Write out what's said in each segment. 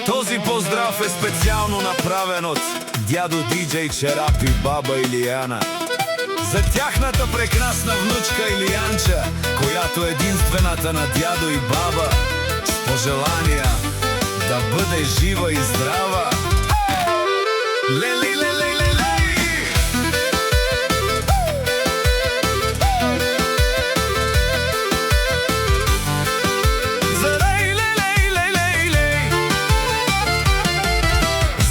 Този поздрав е специјално направен од дјадо Диџеј Черап и баба Илијана за тяхната прекрасна внучка Илијанча, којато е единствената на дјадо и баба, с пожеланија да бъде жива и здрава. Лели, лели, лели! За лей, лей, лей, лей, лей!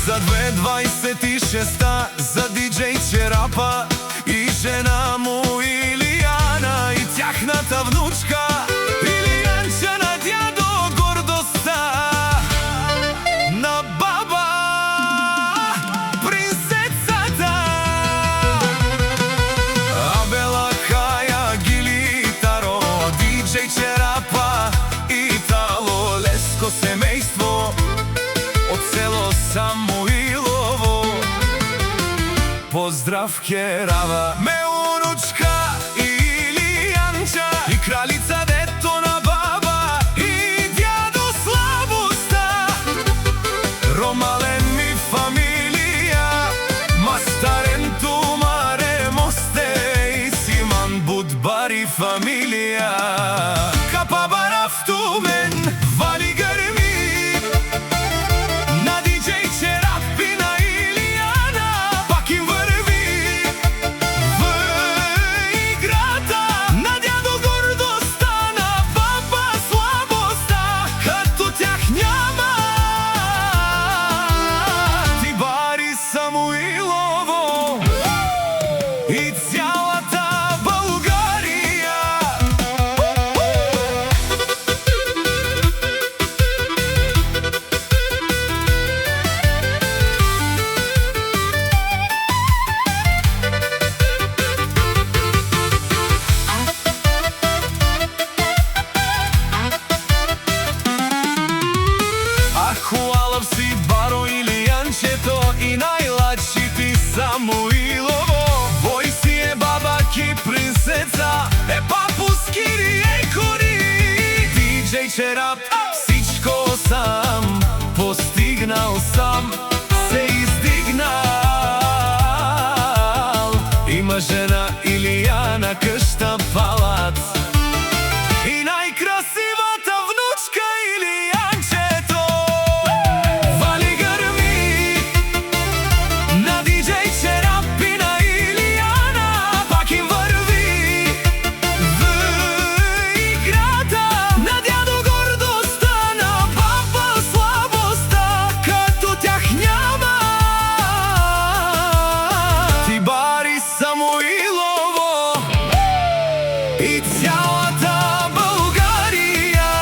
За 2026-та, за Диџеј Черапа и жена му Илијана и тяхната внучка Илијанча, на дјадо гордоста, на баба принцецата. Абела, Каја, Гилитаро, Диџеј Черапа и тало леско семејство од село Самуилово. Поздрав керава ме унучка Илијанча и кралица дето на баба и дјадо слабоста. Ромален ми фамилија, мастарен тумаре мосте и симан будбари фамилија. Капа барафту мен вали грми на Диџеј Черап и на Илијана, пак им врви в играта, на дјадо гордоста, на баба слабоста, като тях няма. Тибари Самуилово и цялата Българија. Ахуалав си баро Илијанчето и најладши ти Самуилово. Вој си е баба ки принцеца, е папуски риекори. Диџеј Черап, всичко сам постигнал, сам се издигнал. Има жена Илијана, къща палац и најкрасивата внучка Илијанчето. Вали грми на Диџеј Черап и на Илијана, пак им врви в играта, на дјадо гордоста, на баба слабоста, като тях няма. Тибари Самуилово и цялата Българија.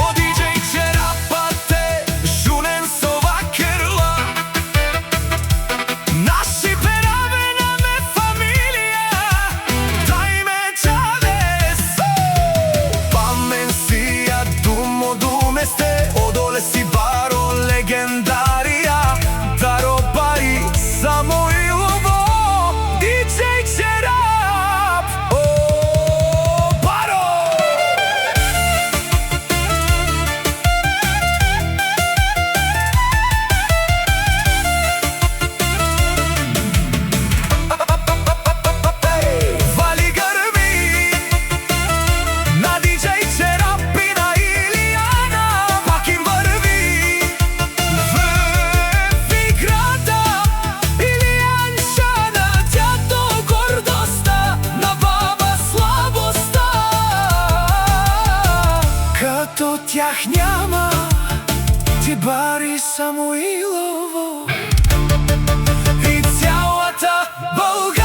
О, Диџеј Черапате, жунен со вакерла, наши перавена ме фамилија, дај ме чавес. Памен си ја думо думесте, одоле си баро легендарија, даро пари Самуилово, Диџеј Черап, о, баро! Вали грми на Диџеј Черап и на Илијана, пак им врви в играта. Илијанча, на дјадо гордоста, на баба слабоста, като тях няма. Тибари Самуилово и цялата Българија.